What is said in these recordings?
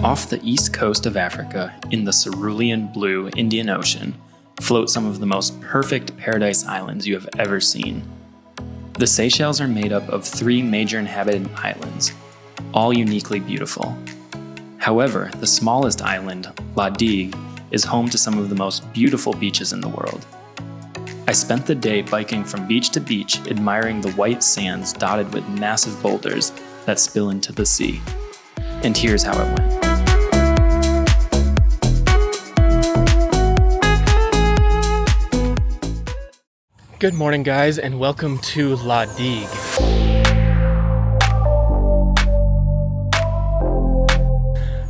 Off the east coast of Africa, in the cerulean blue Indian Ocean, float some of the most perfect paradise islands you have ever seen. The Seychelles are made up of 3 major inhabited islands, all uniquely beautiful. However, the smallest island, Digue, is home to some of the most beautiful beaches in the world. I spent the day biking from beach to beach, admiring the white sands dotted with massive boulders that spill into the sea. And here's how it went. Good morning, guys, and welcome to Digue.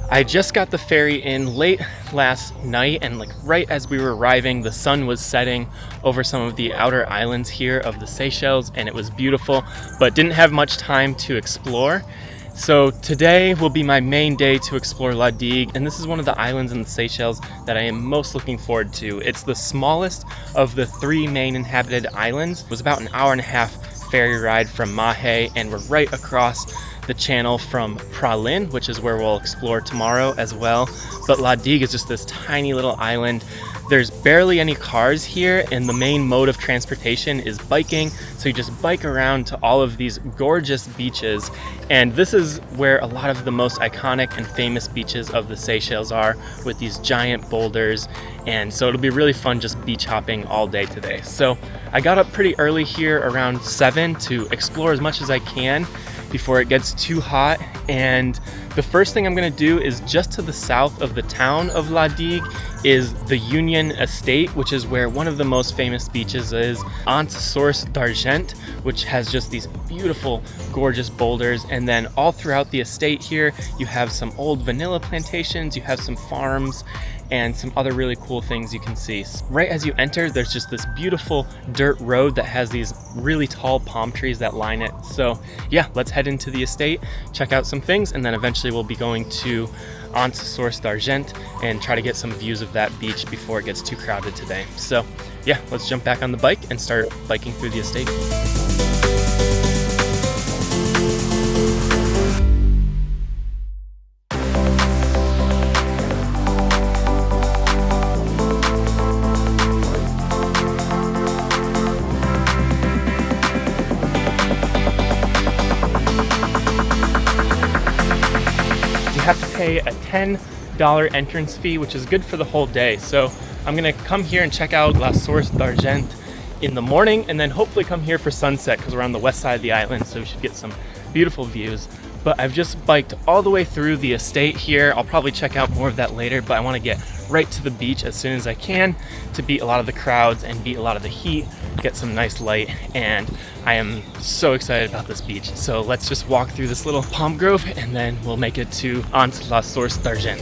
I just got the ferry in late last night, and right as we were arriving, the sun was setting over some of the outer islands here of the Seychelles, and it was beautiful, but didn't have much time to explore. So today will be my main day to explore Digue, and this is one of the islands in the Seychelles that I am most looking forward to. It's the smallest of the 3 main inhabited islands. It was about an hour and a half ferry ride from Mahe, and we're right across the channel from Pralin, which is where we'll explore tomorrow as well. But Digue is just this tiny little island. There's barely any cars here, and the main mode of transportation is biking. So you just bike around to all of these gorgeous beaches. And this is where a lot of the most iconic and famous beaches of the Seychelles are, with these giant boulders. And so it'll be really fun just beach hopping all day today. So I got up pretty early here around 7 to explore as much as I can before it gets too hot. And the first thing I'm gonna do is just to the south of the town of Digue is the Union Estate, which is where one of the most famous beaches is, Anse Source d'Argent, which has just these beautiful, gorgeous boulders. And then all throughout the estate here, you have some old vanilla plantations, you have some farms, and some other really cool things you can see. Right as you enter, there's just this beautiful dirt road that has these really tall palm trees that line it. So yeah, let's head into the estate, check out some things, and then eventually we'll be going to Anse Source d'Argent and try to get some views of that beach before it gets too crowded today. So yeah, let's jump back on the bike and start biking through the estate. Have to pay a $10 entrance fee, which is good for the whole day. So I'm gonna come here and check out La Source d'Argent in the morning, and then hopefully come here for sunset because we're on the west side of the island, so we should get some beautiful views. But I've just biked all the way through the estate here. I'll probably check out more of that later, but I want to get right to the beach as soon as I can to beat a lot of the crowds and beat a lot of the heat, get some nice light, and I am so excited about this beach. So let's just walk through this little palm grove, and then we'll make it to Anse La Source d'Argent.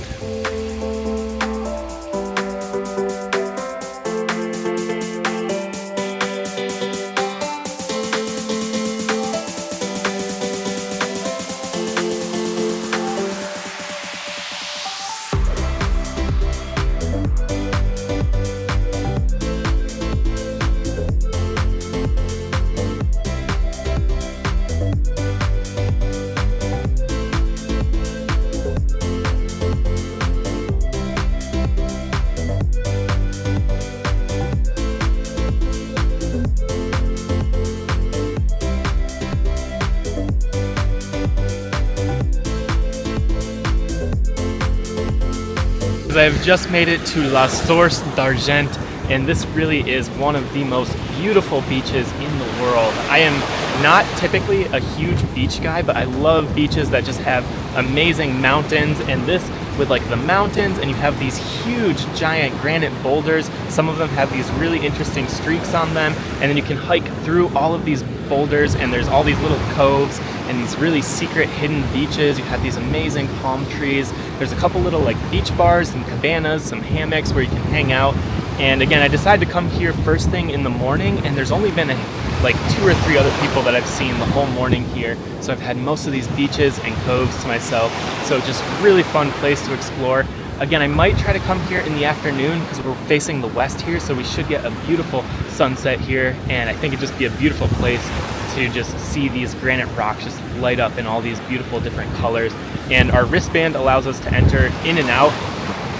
I've just made it to La Source d'Argent, and this really is one of the most beautiful beaches in the world. I am not typically a huge beach guy, but I love beaches that just have amazing mountains, and this with the mountains, and you have these huge giant granite boulders. Some of them have these really interesting streaks on them, and then you can hike through all of these boulders, and there's all these little coves and these really secret hidden beaches. You have these amazing palm trees. There's a couple little beach bars and cabanas, some hammocks where you can hang out. And again, I decided to come here first thing in the morning, and there's only been 2 or 3 other people that I've seen the whole morning here. So I've had most of these beaches and coves to myself. So just really fun place to explore. Again, I might try to come here in the afternoon because we're facing the west here, so we should get a beautiful sunset here, and I think it'd just be a beautiful place to just see these granite rocks just light up in all these beautiful different colors. And our wristband allows us to enter in and out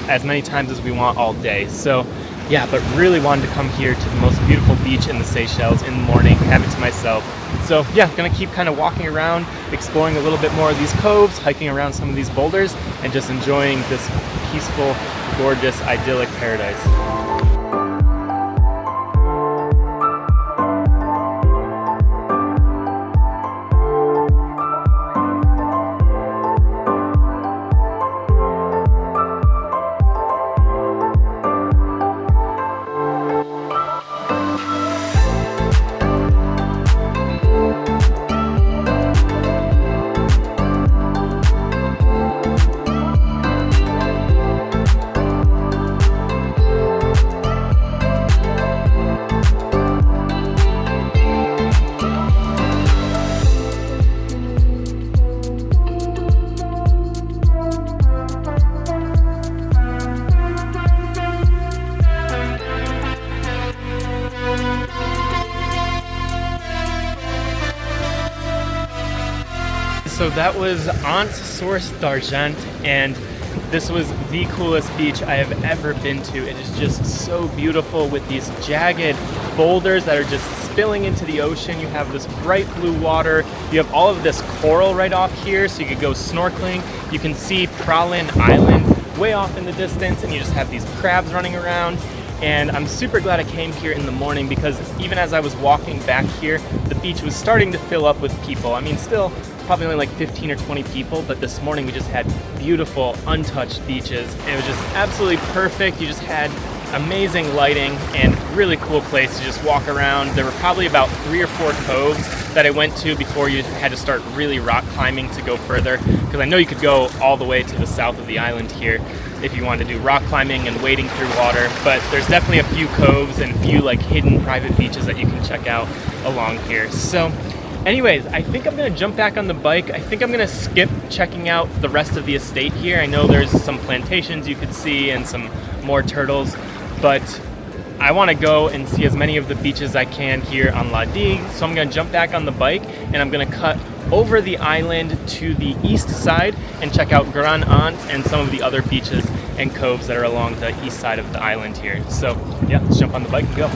as many times as we want all day. So yeah, but really wanted to come here to the most beautiful beach in the Seychelles in the morning, have it to myself. So yeah, gonna keep kind of walking around, exploring a little bit more of these coves, hiking around some of these boulders, and just enjoying this peaceful, gorgeous, idyllic paradise. So that was Anse Source d'Argent, and this was the coolest beach I have ever been to. It is just so beautiful with these jagged boulders that are just spilling into the ocean. You have this bright blue water. You have all of this coral right off here, so you could go snorkeling. You can see Praslin Island way off in the distance, and you just have these crabs running around. And I'm super glad I came here in the morning, because even as I was walking back here, the beach was starting to fill up with people. I mean, still probably only like 15 or 20 people, but this morning we just had beautiful, untouched beaches. It was just absolutely perfect. You just had amazing lighting and really cool place to just walk around. There were probably about 3 or 4 coves that I went to before you had to start really rock climbing to go further, because I know you could go all the way to the south of the island here if you wanted to do rock climbing and wading through water, but there's definitely a few coves and a few like hidden private beaches that you can check out along here. So anyways, I think I'm gonna jump back on the bike. I think I'm gonna skip checking out the rest of the estate here. I know there's some plantations you could see and some more turtles, but I wanna go and see as many of the beaches as I can here on La Digue. So I'm gonna jump back on the bike and I'm gonna cut over the island to the east side and check out Grand Anse and some of the other beaches and coves that are along the east side of the island here. So yeah, let's jump on the bike and go.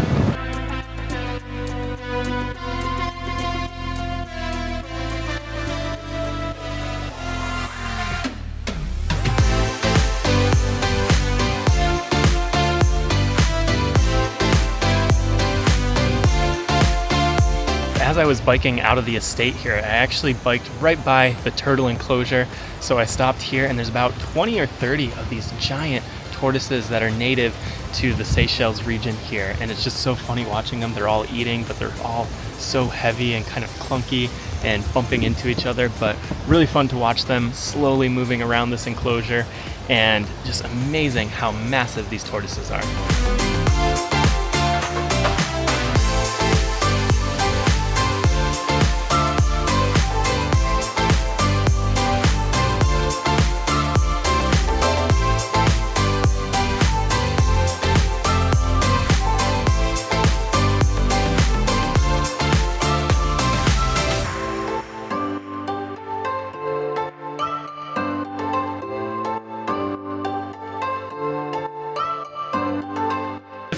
As I was biking out of the estate here, I actually biked right by the turtle enclosure. So I stopped here, and there's about 20 or 30 of these giant tortoises that are native to the Seychelles region here. And it's just so funny watching them. They're all eating, but they're all so heavy and kind of clunky and bumping into each other, but really fun to watch them slowly moving around this enclosure, and just amazing how massive these tortoises are.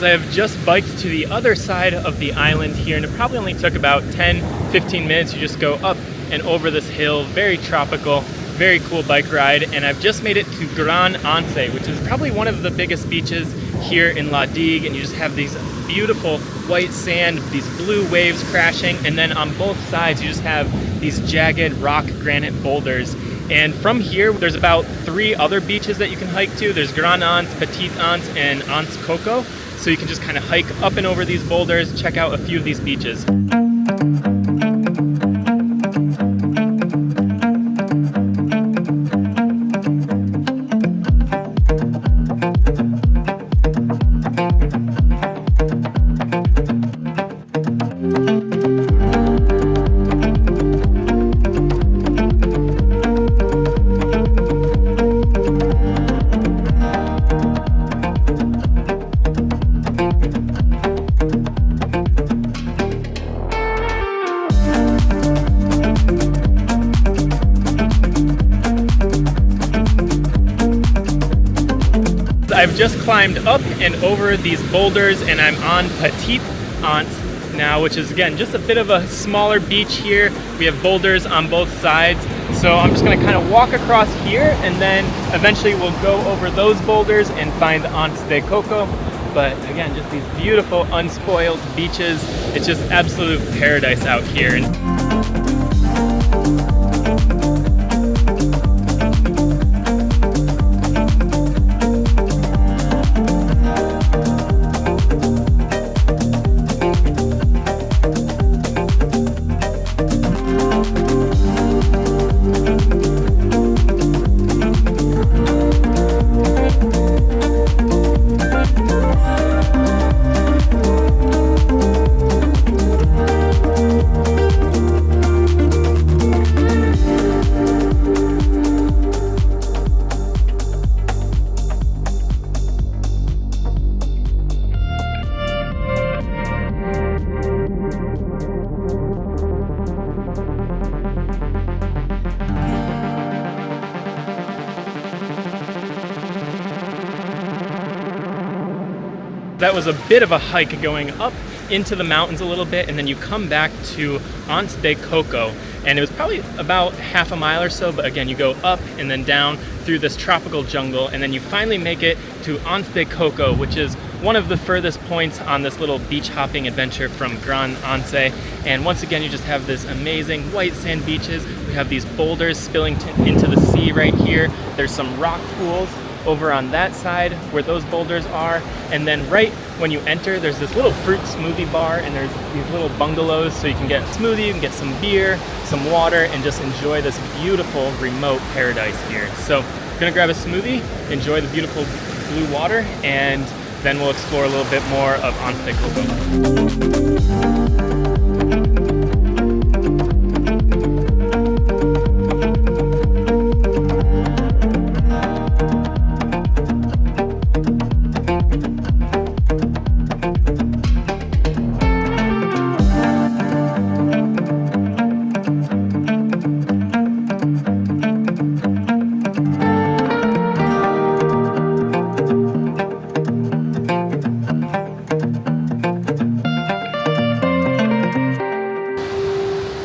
I have just biked to the other side of the island here, and it probably only took about 10-15 minutes. You just go up and over this hill, very tropical, very cool bike ride, and I've just made it to Grand Anse, which is probably one of the biggest beaches here in La Digue, and you just have these beautiful white sand, these blue waves crashing, and then on both sides you just have these jagged rock granite boulders. And from here, there's about 3 other beaches that you can hike to. There's Grand Anse, Petit Anse, and Anse Coco. So you can just kind of hike up and over these boulders, check out a few of these beaches. I've just climbed up and over these boulders, and I'm on Petite Anse now, which is again just a bit of a smaller beach here. We have boulders on both sides, so I'm just going to kind of walk across here, and then eventually we'll go over those boulders and find Anse de Coco. But again, just these beautiful unspoiled beaches. It's just absolute paradise out here. That was a bit of a hike going up into the mountains a little bit, and then you come back to Anse de Coco, and it was probably about half a mile or so, but again, you go up and then down through this tropical jungle, and then you finally make it to Anse de Coco, which is one of the furthest points on this little beach hopping adventure from Grand Anse. And once again, you just have this amazing white sand beaches. We have these boulders spilling into the sea right here. There's some rock pools over on that side where those boulders are, and then right when you enter, there's this little fruit smoothie bar, and there's these little bungalows, so you can get a smoothie, you can get some beer, some water, and just enjoy this beautiful remote paradise here. So I'm gonna grab a smoothie, enjoy the beautiful blue water, and then we'll explore a little bit more of Anse de Coco.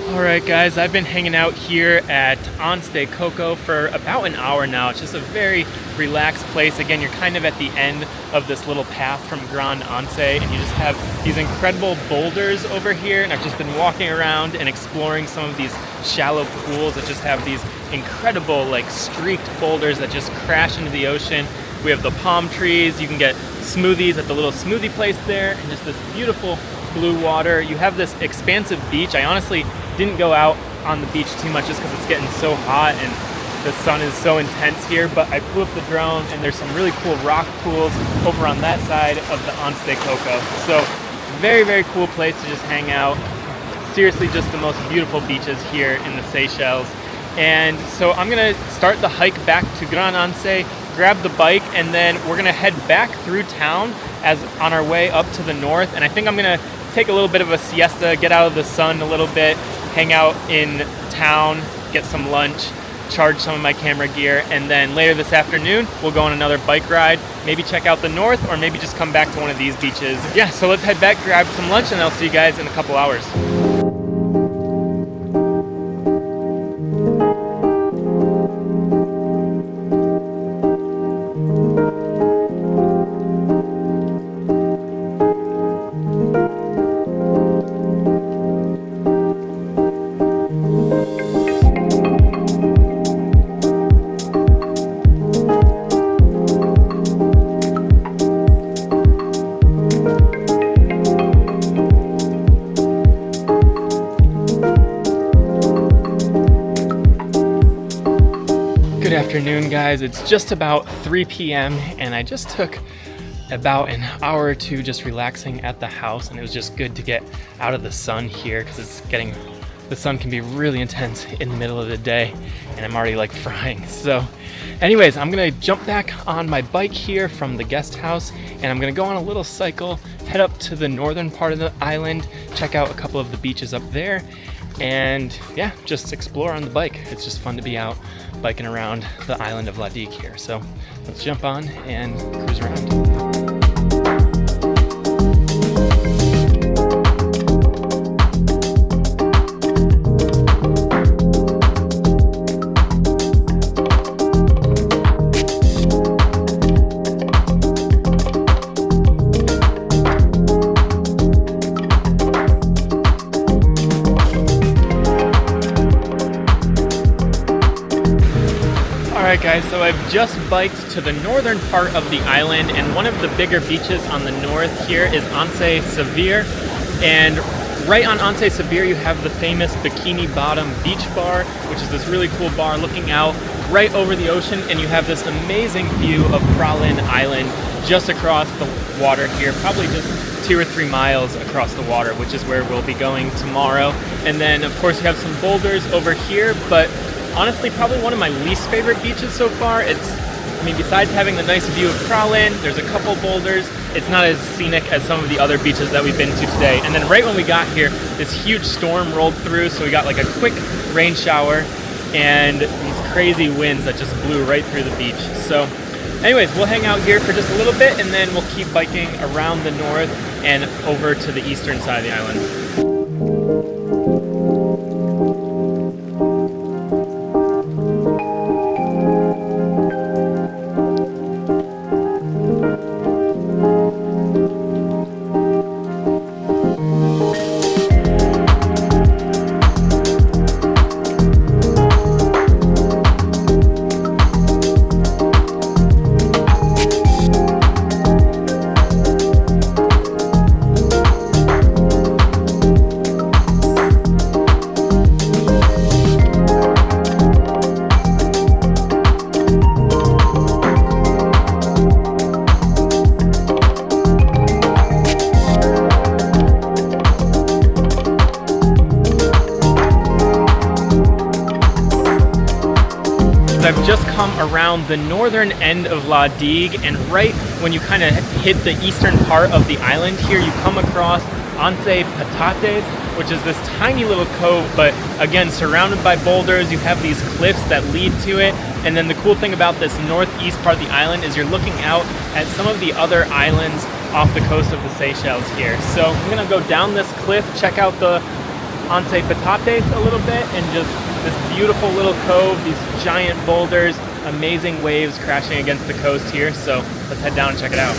Alright guys, I've been hanging out here at Anse de Coco for about an hour now. It's just a very relaxed place. Again, you're kind of at the end of this little path from Grand Anse, and you just have these incredible boulders over here, and I've just been walking around and exploring some of these shallow pools that just have these incredible like streaked boulders that just crash into the ocean. We have the palm trees, you can get smoothies at the little smoothie place there, and just this beautiful blue water. You have this expansive beach. I honestly didn't go out on the beach too much just because it's getting so hot and the sun is so intense here, but I flew up the drone and there's some really cool rock pools over on that side of the Anse de Coco. So very, very cool place to just hang out. Seriously, just the most beautiful beaches here in the Seychelles. And so I'm gonna start the hike back to Grand Anse, grab the bike, and then we're gonna head back through town as on our way up to the north. And I think I'm gonna take a little bit of a siesta, get out of the sun a little bit, hang out in town, get some lunch, charge some of my camera gear, and then later this afternoon we'll go on another bike ride, maybe check out the north, or maybe just come back to one of these beaches. Yeah, so let's head back, grab some lunch, and I'll see you guys in a couple hours. Good afternoon, guys. It's just about 3 p.m. and I just took about an hour or two just relaxing at the house, and it was just good to get out of the sun here because the sun can be really intense in the middle of the day and I'm already like frying. So anyways, I'm gonna jump back on my bike here from the guest house, and I'm gonna go on a little cycle, head up to the northern part of the island, check out a couple of the beaches up there, and yeah, just explore on the bike. It's just fun to be out biking around the island of La Digue here. So let's jump on and cruise around. Alright guys, so I've just biked to the northern part of the island, and one of the bigger beaches on the north here is Anse Source. And right on Anse Source you have the famous Bikini Bottom Beach Bar, which is this really cool bar looking out right over the ocean, and you have this amazing view of Cerulean Island just across the water here, probably just 2 or 3 miles across the water, which is where we'll be going tomorrow. And then of course you have some boulders over here, but honestly, probably one of my least favorite beaches so far. Besides having the nice view of Cerulean, there's a couple boulders. It's not as scenic as some of the other beaches that we've been to today. And then right when we got here, this huge storm rolled through, so we got like a quick rain shower and these crazy winds that just blew right through the beach. So anyways, we'll hang out here for just a little bit, and then we'll keep biking around the north and over to the eastern side of the island. I've just come around the northern end of La Digue, and right when you kind of hit the eastern part of the island here, you come across Anse Patates, which is this tiny little cove, but again, surrounded by boulders. You have these cliffs that lead to it. And then the cool thing about this northeast part of the island is you're looking out at some of the other islands off the coast of the Seychelles here. So I'm gonna go down this cliff, check out the Anse Patates a little bit, and just this beautiful little cove, these giant boulders, amazing waves crashing against the coast here. So let's head down and check it out.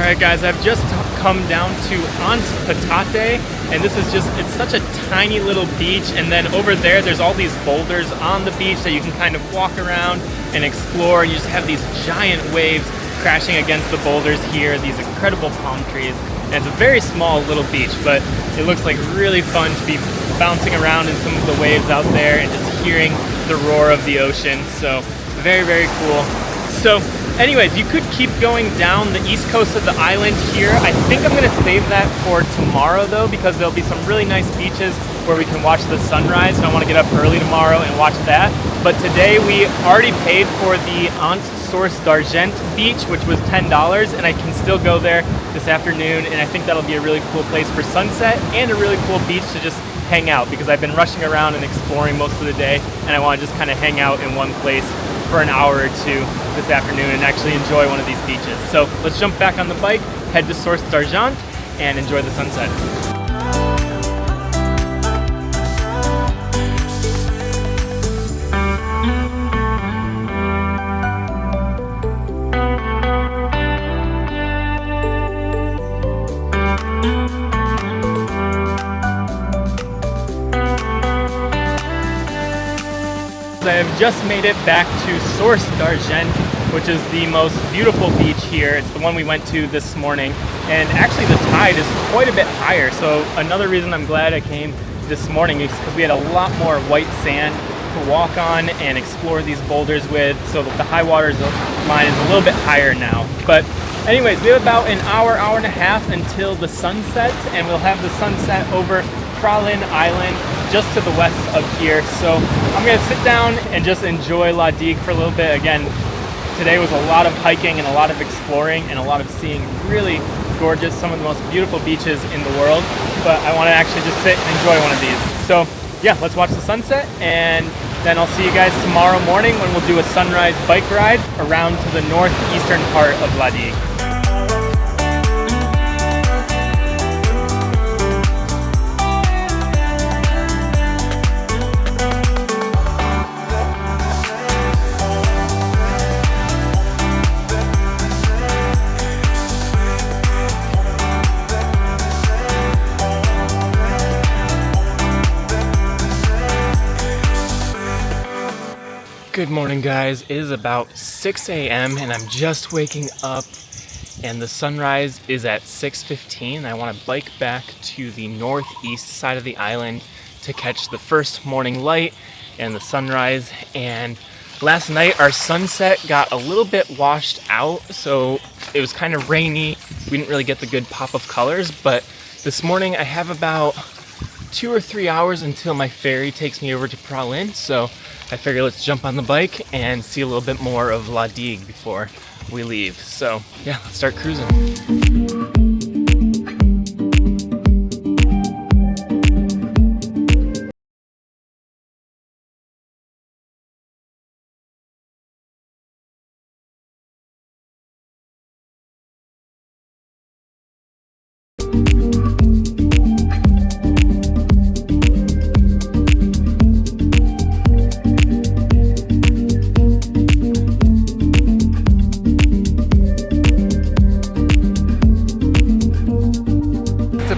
Alright guys, I've just come down to Anse Patates, and this is it's such a tiny little beach, and then over there's all these boulders on the beach that you can kind of walk around and explore, and you just have these giant waves crashing against the boulders here, these incredible palm trees. And it's a very small little beach, but it looks like really fun to be bouncing around in some of the waves out there and just hearing the roar of the ocean. So very, very cool. So anyways, you could keep going down the east coast of the island here. I think I'm gonna save that for tomorrow though, because there'll be some really nice beaches where we can watch the sunrise. So I wanna get up early tomorrow and watch that. But today we already paid for the Anse Source d'Argent beach, which was $10, and I can still go there this afternoon, and I think that'll be a really cool place for sunset and a really cool beach to just hang out, because I've been rushing around and exploring most of the day, and I wanna just kind of hang out in one place for an hour or two this afternoon and actually enjoy one of these beaches. So let's jump back on the bike, head to Source d'Argent, and enjoy the sunset. I have just made it back to Source d'Argent, which is the most beautiful beach here. It's the one we went to this morning, and actually the tide is quite a bit higher. So another reason I'm glad I came this morning is because we had a lot more white sand to walk on and explore these boulders with, so that the high water line is a little bit higher now. But anyways, we have about an hour and a half until the sun sets, and we'll have the sunset over Praslin Island just to the west of here. So I'm gonna sit down and just enjoy La Digue for a little bit. Again, today was a lot of hiking and a lot of exploring and a lot of seeing really gorgeous, some of the most beautiful beaches in the world. But I wanna actually just sit and enjoy one of these. So yeah, let's watch the sunset, and then I'll see you guys tomorrow morning when we'll do a sunrise bike ride around to the northeastern part of La Digue. Good morning, guys. It is about 6 a.m. and I'm just waking up, and the sunrise is at 6:15. I want to bike back to the northeast side of the island to catch the first morning light and the sunrise. And last night our sunset got a little bit washed out, so it was kind of rainy. We didn't really get the good pop of colors, but this morning I have about 2 or 3 hours until my ferry takes me over to Praslin, so I figure let's jump on the bike and see a little bit more of La Digue before we leave. So yeah, let's start cruising.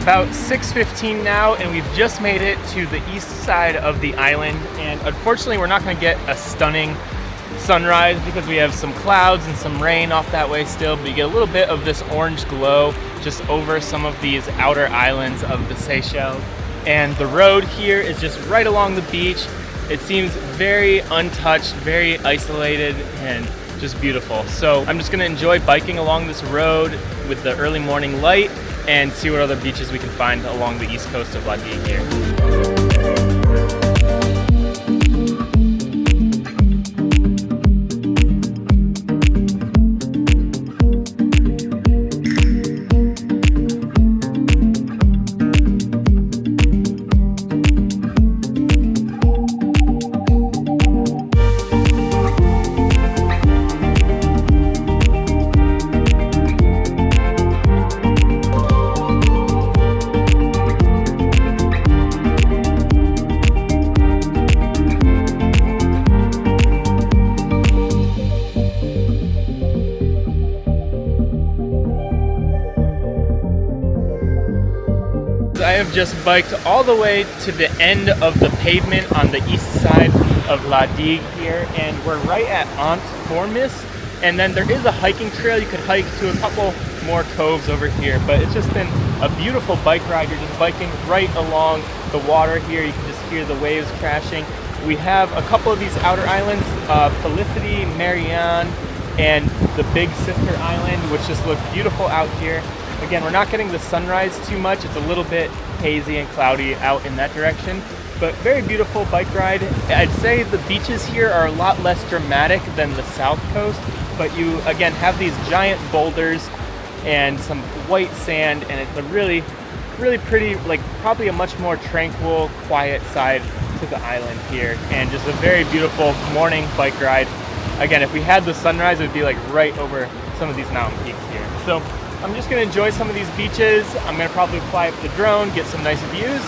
About 6:15 now, and we've just made it to the east side of the island, and unfortunately we're not going to get a stunning sunrise because we have some clouds and some rain off that way still, but you get a little bit of this orange glow just over some of these outer islands of the Seychelles. And the road here is just right along the beach. It seems very untouched, very isolated, and just beautiful. So I'm just going to enjoy biking along this road with the early morning light and see what other beaches we can find along the east coast of La Digue here. I have just biked all the way to the end of the pavement on the east side of La Digue here, and we're right at Anse Source, and then there is a hiking trail you could hike to a couple more coves over here, but it's just been a beautiful bike ride. You're just biking right along the water here. You can just hear the waves crashing. We have a couple of these outer islands, Felicity, Marianne, and the Big Sister Island, which just looks beautiful out here. Again, we're not getting the sunrise too much. It's a little bit hazy and cloudy out in that direction, but very beautiful bike ride. I'd say the beaches here are a lot less dramatic than the south coast, but you again have these giant boulders and some white sand, and it's a really pretty, like probably a much more tranquil, quiet side to the island here, and just a very beautiful morning bike ride. Again, if we had the sunrise, it would be like right over some of these mountain peaks here. So I'm just gonna enjoy some of these beaches. I'm gonna probably fly up the drone, get some nice views,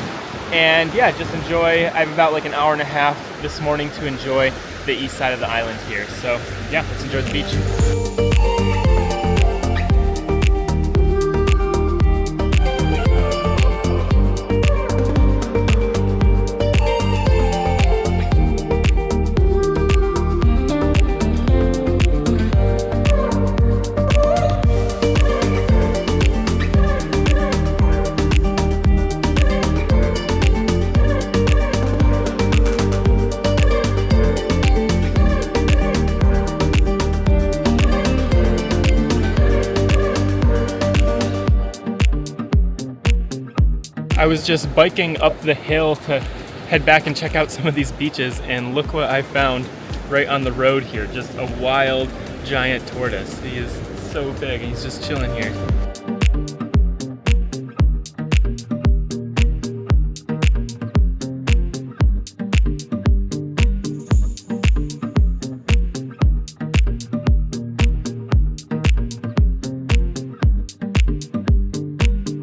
and yeah, just enjoy. I have about like an hour and a half this morning to enjoy the east side of the island here. So yeah, let's enjoy the beach. I was just biking up the hill to head back and check out some of these beaches, and look what I found right on the road here. Just a wild giant tortoise. He is so big and he's just chilling here.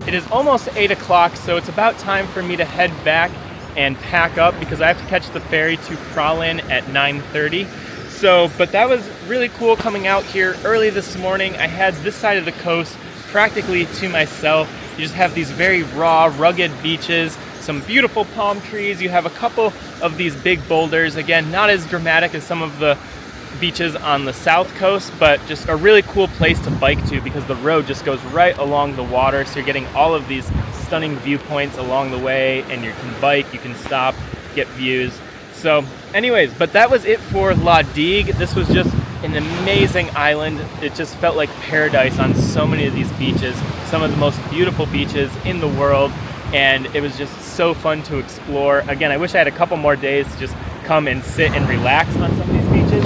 It is almost 8 o'clock, so it's about time for me to head back and pack up because I have to catch the ferry to Praslin at 9:30. But that was really cool coming out here early this morning. I had this side of the coast practically to myself. You just have these very raw, rugged beaches, some beautiful palm trees. You have a couple of these big boulders. Again, not as dramatic as some of the beaches on the south coast, but just a really cool place to bike to because the road just goes right along the water, so you're getting all of these stunning viewpoints along the way, and you can bike, you can stop, get views. So anyways, but that was it for La Digue. This was just an amazing island. It just felt like paradise on so many of these beaches, some of the most beautiful beaches in the world, and it was just so fun to explore. Again, I wish I had a couple more days to just come and sit and relax on some of these beaches,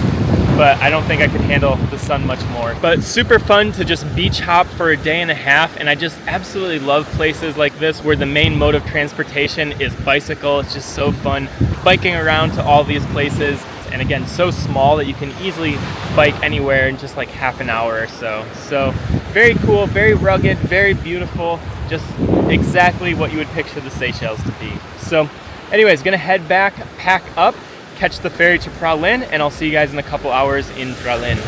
but I don't think I could handle the sun much more. But super fun to just beach hop for a day and a half, and I just absolutely love places like this where the main mode of transportation is bicycle. It's just so fun biking around to all these places, and again, so small that you can easily bike anywhere in just like half an hour or so. So very cool, very rugged, very beautiful, just exactly what you would picture the Seychelles to be. So anyways, gonna head back, pack up, catch the ferry to Praslin, and I'll see you guys in a couple hours in Praslin.